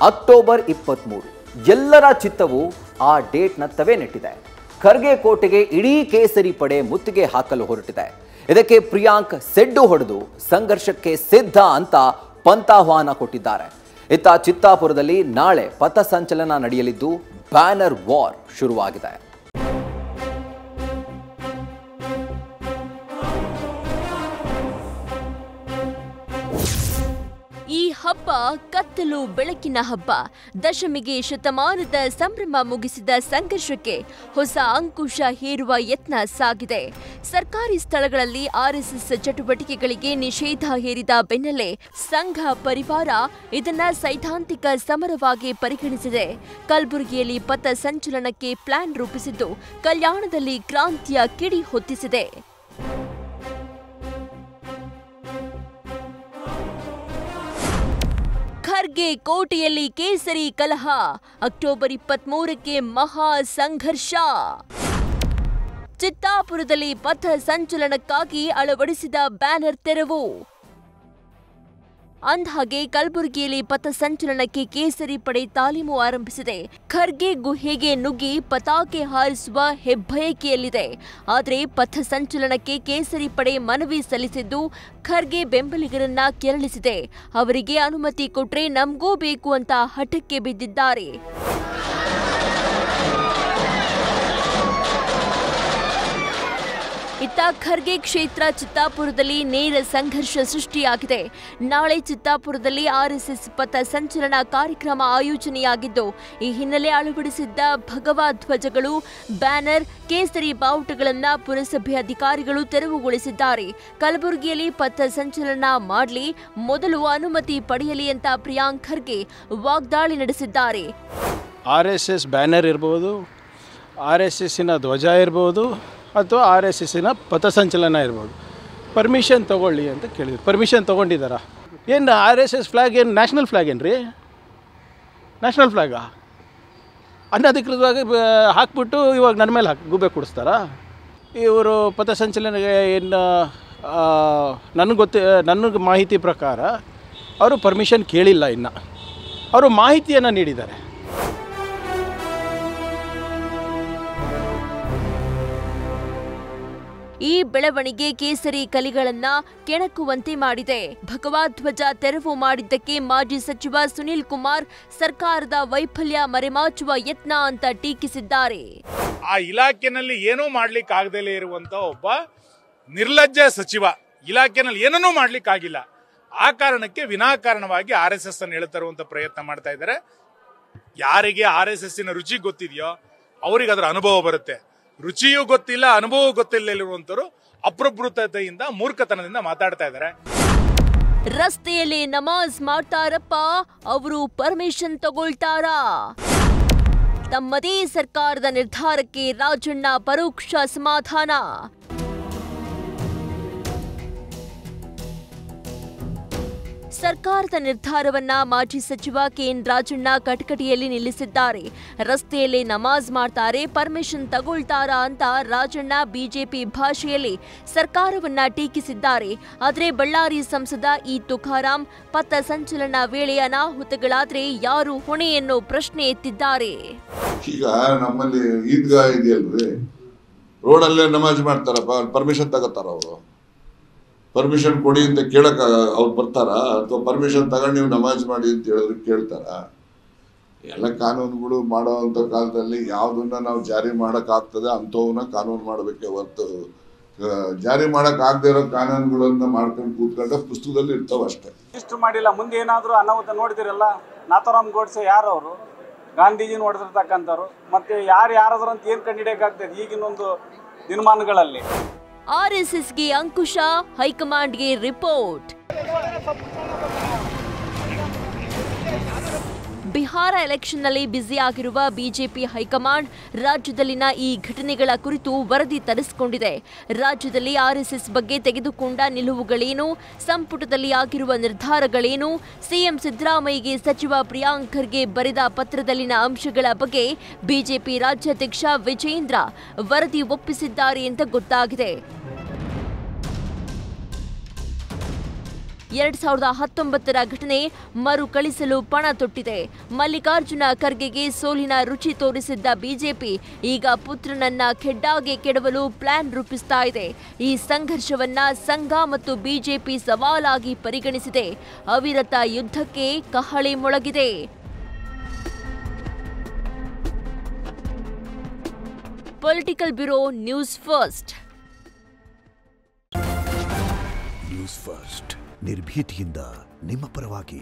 October 23 ಎಲ್ಲರ ಚಿತ್ತವು ಆ ಡೇಟ್ನ ತವೆ ನೆಟ್ಟಿದೆ. ಖರ್ಗೆ ಕೋಟೆಗೆ ಇಡೀ ಕೇಸರಿ ಪಡೆ ಮುತ್ತಿಗೆ ಹಾಕಲು ಹೊರಟಿದೆ. ಇದಕ್ಕೆ ಪ್ರಿಯಾಂಕ್ ಸೆಡ್ಡು ಹೊಡೆದು ಸಂಘರ್ಷಕ್ಕೆ ಸಿದ್ಧ ಅಂತ ಪಂಥಾಹ್ವಾನ ಕೊಟ್ಟಿದ್ದಾರೆ. ಇತ್ತ ಚಿತ್ತಾಪುರದಲ್ಲಿ ನಾಳೆ ಪಥಸಂಚಲನ ನಡೆಯಲಿದ್ದು ಬ್ಯಾನರ್ ವಾರ್ ಶುರುವಾಗಿದೆ. ಈ ಹಬ್ಬ ಕತ್ತಲು ಬೆಳಕಿನ ಹಬ್ಬ. ದಶಮಿಗೆ ಶತಮಾನದ ಸಂಭ್ರಮ ಮುಗಿಸಿದ ಸಂಘರ್ಷಕ್ಕೆ ಹೊಸ ಅಂಕುಶ ಹೇರುವ ಯತ್ನ ಸಾಗಿದೆ. ಸರ್ಕಾರಿ ಸ್ಥಳಗಳಲ್ಲಿ ಆರ್ಎಸ್ಎಸ್ ಚಟುವಟಿಕೆಗಳಿಗೆ ನಿಷೇಧ ಹೇರಿದ ಬೆನ್ನಲ್ಲೇ ಸಂಘ ಪರಿವಾರ ಇದನ್ನ ಸೈದ್ಧಾಂತಿಕ ಸಮರವಾಗಿ ಪರಿಗಣಿಸಿದೆ. ಕಲಬುರಗಿಯಲ್ಲಿ ಪಥ ಸಂಚಲನಕ್ಕೆ ಪ್ಲಾನ್ ರೂಪಿಸಿದ್ದು ಕಲ್ಯಾಣದಲ್ಲಿ ಕ್ರಾಂತಿಯ ಕಿಡಿ ಹೊತ್ತಿಸಿದೆ. ಖರ್ಗೆ ಕೋಟೆಯಲ್ಲಿ ಕೇಸರಿ ಕಲಹ. ಅಕ್ಟೋಬರ್ 23ಕ್ಕೆ ಮಹಾ ಸಂಘರ್ಷ. ಚಿತ್ತಾಪುರದಲ್ಲಿ ಪಥ ಸಂಚಲನಕ್ಕಾಗಿ ಅಳವಡಿಸಿದ ಬ್ಯಾನರ್ ತೆರವು. ಅಂದ್ಹಾಗೆ ಕಲಬುರಗಿಯಲ್ಲಿ ಪಥ ಸಂಚಲನಕ್ಕೆ ಕೇಸರಿ ಪಡೆ ತಾಲೀಮು ಆರಂಭಿಸಿದೆ. ಖರ್ಗೆ ಗುಹೆಗೆ ನುಗ್ಗಿ ಪತಾಕೆ ಹಾರಿಸುವ ಹೆಬ್ಬಯಕೆಯಲ್ಲಿದೆ. ಆದರೆ ಪಥ ಸಂಚಲನಕ್ಕೆ ಕೇಸರಿ ಪಡೆ ಮನವಿ ಸಲ್ಲಿಸಿದ್ದು ಖರ್ಗೆ ಬೆಂಬಲಿಗರನ್ನ ಕೆರಳಿಸಿದೆ. ಅವರಿಗೆ ಅನುಮತಿ ಕೊಟ್ರೆ ನಮಗೂ ಬೇಕು ಅಂತ ಹಠಕ್ಕೆ ಬಿದ್ದಿದ್ದಾರೆ. ಇತ್ತ ಖರ್ಗೆ ಕ್ಷೇತ್ರ ಚಿತ್ತಾಪುರದಲ್ಲಿ ನೇರ ಸಂಘರ್ಷ ಸೃಷ್ಟಿಯಾಗಿದೆ. ನಾಳೆ ಚಿತ್ತಾಪುರದಲ್ಲಿ ಆರ್ಎಸ್ಎಸ್ ಪಥ ಸಂಚಲನ ಕಾರ್ಯಕ್ರಮ ಆಯೋಜನೆಯಾಗಿದ್ದು, ಈ ಹಿನ್ನೆಲೆ ಅಳವಡಿಸಿದ್ದ ಭಗವಾ ಧ್ವಜಗಳು, ಬ್ಯಾನರ್, ಕೇಸರಿ ಬಾವುಟಗಳನ್ನು ಪುರಸಭೆ ಅಧಿಕಾರಿಗಳು ತೆರವುಗೊಳಿಸಿದ್ದಾರೆ. ಕಲಬುರಗಿಯಲ್ಲಿ ಪಥ ಸಂಚಲನ ಮಾಡಲಿ, ಮೊದಲು ಅನುಮತಿ ಪಡೆಯಲಿ ಅಂತ ಪ್ರಿಯಾಂಕ್ ಖರ್ಗೆ ವಾಗ್ದಾಳಿ ನಡೆಸಿದ್ದಾರೆ. ಆರ್ಎಸ್ಎಸ್ ಬ್ಯಾನರ್ ಇರ್ಬೋದು, ಆರ್ಎಸ್ಎಸ್ಸಿನ ಧ್ವಜ ಇರ್ಬೋದು, ಅಥವಾ ಆರ್ಎಸ್ಎಸ್ಸಿನ ಪಥಸಂಚಲನ ಇರ್ಬೋದು, ಪರ್ಮಿಷನ್ ತೊಗೊಳ್ಳಿ ಅಂತ ಕೇಳಿದ್ರು. ಪರ್ಮಿಷನ್ ತೊಗೊಂಡಿದ್ದಾರಾ? ಏನು ಆರ್ಎಸ್ಎಸ್ ಫ್ಲ್ಯಾಗ್ ಏನು ನ್ಯಾಷನಲ್ ಫ್ಲ್ಯಾಗ್ ಏನು ರೀ? ನ್ಯಾಷನಲ್ ಫ್ಲ್ಯಾಗಾ? ಅನಧಿಕೃತವಾಗಿ ಹಾಕ್ಬಿಟ್ಟು ಇವಾಗ ನನ್ನ ಮೇಲೆ ಗುಬ್ಬೆ ಕೊಡಿಸ್ತಾರಾ? ಇವರು ಪಥಸಂಚಲನಗೆ ಏನು ನನಗೆ ಮಾಹಿತಿ ಪ್ರಕಾರ ಅವರು ಪರ್ಮಿಷನ್ ಕೇಳಿಲ್ಲ. ಇನ್ನು ಅವರು ಮಾಹಿತಿಯನ್ನು ನೀಡಿದ್ದಾರೆ. ಈ ಬೆಳವಣಿಗೆ ಕೇಸರಿ ಕಲಿಗಳನ್ನ ಕೆಣಕುವಂತೆ ಮಾಡಿದೆ. ಭಗವಾ ಧ್ವಜ ತೆರವು ಮಾಡಿದ್ದಕ್ಕೆ ಮಾಜಿ ಸಚಿವ ಸುನೀಲ್ ಕುಮಾರ್ ಸರ್ಕಾರದ ವೈಫಲ್ಯ ಮರೆಮಾಚುವ ಯತ್ನ ಅಂತ ಟೀಕಿಸಿದ್ದಾರೆ. ಆ ಇಲಾಖೆನಲ್ಲಿ ಏನೂ ಮಾಡ್ಲಿಕ್ಕಾಗದೇ ಇರುವಂತ ಒಬ್ಬ ನಿರ್ಲಜ್ಜ ಸಚಿವ ಇಲಾಖೆನಲ್ಲಿ ಏನನ್ನೂ ಮಾಡ್ಲಿಕ್ಕಾಗಿಲ್ಲ. ಆ ಕಾರಣಕ್ಕೆ ವಿನಾಕಾರಣವಾಗಿ RSS ಅನ್ನು ಹೇಳ್ತರುವಂತ ಪ್ರಯತ್ನ ಮಾಡ್ತಾ ಇದ್ದಾರೆ. ಯಾರಿಗೆ RSSನ ರುಚಿ ಗೊತ್ತಿದೆಯೋ ಅವರಿಗೆ ಅದರ ಅನುಭವ ಬರುತ್ತೆ. ರುಚಿಯೂ ಗೊತ್ತಿಲ್ಲ, ಅನುಭವ ಗೊತ್ತಿಲ್ಲ ಇರುವಂತರು ಅಪ್ರಬುದ್ಧತೆಯಿಂದ, ಮೂರ್ಖತನದಿಂದ ಮಾತಾಡ್ತಾ ಇದ್ದಾರೆ. ರಸ್ತೆಯಲ್ಲಿ ನಮಾಜ್ ಮಾಡ್ತಾರಪ್ಪ, ಅವರು ಪರ್ಮಿಷನ್ ತಗೊಳ್ತಾರಾ? ತಮ್ಮದೇ ಸರ್ಕಾರದ ನಿರ್ಧಾರಕ್ಕೆ ರಾಜಣ್ಣ ಪರೋಕ್ಷ ಸಮಾಧಾನ. ಸರ್ಕಾರದ ನಿರ್ಧಾರವನ್ನ ಮಾಜಿ ಸಚಿವ ಕೆಎನ್ ರಾಜಣ್ಣ ಕಟಕಟಿಯಲ್ಲಿ ನಿಲ್ಲಿಸಿದ್ದಾರೆ. ರಸ್ತೆಯಲ್ಲಿ ನಮಾಜ್ ಮಾಡ್ತಾರೆ, ಪರ್ಮಿಷನ್ ತಗೊಳ್ತಾರಾ ಅಂತ ರಾಜಣ್ಣ ಬಿಜೆಪಿ ಭಾಷೆಯಲ್ಲಿ ಸರ್ಕಾರವನ್ನ ಟೀಕಿಸಿದ್ದಾರೆ. ಆದರೆ ಬಳ್ಳಾರಿ ಸಂಸದ ಇ ತುಕಾರಾಂ ಪಥ ಸಂಚಲನ ವೇಳೆ ಅನಾಹುತಗಳಾದ್ರೆ ಯಾರು ಹೊಣೆ ಎನ್ನೋ ಪ್ರಶ್ನೆ ಎತ್ತಿದ್ದಾರೆ. ಈಗ ನಮ್ಮಲ್ಲಿ ಈದ್ಗಾ ಇದೆಯಲ್ರಿ, ರೋಡಲ್ಲೇ ನಮಾಜ್ ಮಾಡ್ತಾರಪ್ಪ, ಪರ್ಮಿಷನ್ ತಗೋತಾರ ಅವರು? ಪರ್ಮಿಷನ್ ಕೊಡಿ ಅಂತ ಕೇಳಕ್ ಅವ್ರು ಬರ್ತಾರ? ಅಥವಾ ಪರ್ಮಿಷನ್ ತಗೊಂಡು ನೀವು ನಮಾಜ್ ಮಾಡಿ ಅಂತ ಹೇಳಿದ್ರೆ ಕೇಳ್ತಾರ? ಎಲ್ಲ ಕಾನೂನುಗಳು ಮಾಡೋವಂಥ ಕಾಲದಲ್ಲಿ ಯಾವುದನ್ನ ನಾವು ಜಾರಿ ಮಾಡೋಕ್ಕಾಗ್ತದೆ ಅಂಥವನ್ನ ಕಾನೂನು ಮಾಡಬೇಕೆ ಹೊರತು ಜಾರಿ ಮಾಡೋಕ್ಕಾಗದೇ ಇರೋ ಕಾನೂನುಗಳನ್ನ ಮಾಡ್ಕೊಂಡು ಕೂತ್ಕೊಂಡ ಪುಸ್ತಕದಲ್ಲಿ ಇರ್ತಾವ ಅಷ್ಟೇ. ಇಷ್ಟು ಮಾಡಿಲ್ಲ, ಮುಂದೆ ಏನಾದರೂ ಅನಾಹುತ ನೋಡಿದಿರಲ್ಲ. ನಾಥರಾಮ್ ಗೋಡ್ಸೆ ಯಾರವರು? ಗಾಂಧೀಜಿನ ಹೊಡೆದಿರ್ತಕ್ಕಂಥವ್ರು. ಮತ್ತೆ ಯಾರಾದ್ರೂ ಅಂತ ಏನು ಕಂಡುಹಿಡಿಯೋಕ್ಕಾಗ್ತದೆ ಈಗಿನೊಂದು ದಿನಮಾನಗಳಲ್ಲಿ? ಆರ್ಎಸ್ಎಸ್ಗೆ ಅಂಕುಶ, ಹೈಕಮಾಂಡ್ಗೆ ರಿಪೋರ್ಟ್. ಬಿಹಾರ ಎಲೆಕ್ಷನ್ನಲ್ಲಿ ಬ್ಯುಸಿಯಾಗಿರುವ ಬಿಜೆಪಿ ಹೈಕಮಾಂಡ್ ರಾಜ್ಯದಲ್ಲಿನ ಈ ಘಟನೆಗಳ ಕುರಿತು ವರದಿ ತರಿಸಿಕೊಂಡಿದೆ. ರಾಜ್ಯದಲ್ಲಿ ಆರ್ಎಸ್ಎಸ್ ಬಗ್ಗೆ ತೆಗೆದುಕೊಂಡ ನಿಲುವುಗಳೇನು, ಸಂಪುಟದಲ್ಲಿ ಆಗಿರುವ ನಿರ್ಧಾರಗಳೇನು, ಸಿಎಂ ಸಿದ್ದರಾಮಯ್ಯಗೆ ಸಚಿವ ಪ್ರಿಯಾಂಕ್ ಖರ್ಗೆ ಬರೆದ ಪತ್ರದಲ್ಲಿನ ಅಂಶಗಳ ಬಗ್ಗೆ ಬಿಜೆಪಿ ರಾಜ್ಯಾಧ್ಯಕ್ಷ ವಿಜೇಂದ್ರ ವರದಿ ಒಪ್ಪಿಸಿದ್ದಾರೆ ಅಂತ ಗೊತ್ತಾಗಿದೆ. 2019ರ ಘಟನೆ ಮರುಕಳಿಸಲು ಪಣ ತೊಟ್ಟಿದೆ. ಮಲ್ಲಿಕಾರ್ಜುನ ಖರ್ಗೆಗೆ ಸೋಲಿನ ರುಚಿ ತೋರಿಸಿದ್ದ ಬಿಜೆಪಿ ಈಗ ಪುತ್ರನನ್ನ ಖೆಡ್ಡಾಗೆ ಕೆಡವಲು ಪ್ಲಾನ್ ರೂಪಿಸ್ತಾ ಇದೆ. ಈ ಸಂಘರ್ಷವನ್ನ ಸಂಘ ಮತ್ತು ಬಿಜೆಪಿ ಸವಾಲಾಗಿ ಪರಿಗಣಿಸಿದೆ. ಅವಿರತ ಯುದ್ಧಕ್ಕೆ ಕಹಳೆ ಮೊಳಗಿದೆ. Political bureau, news first. News first ನಿರ್ಭೀತಿಯಿಂದ ನಿಮ್ಮ ಪರವಾಗಿ.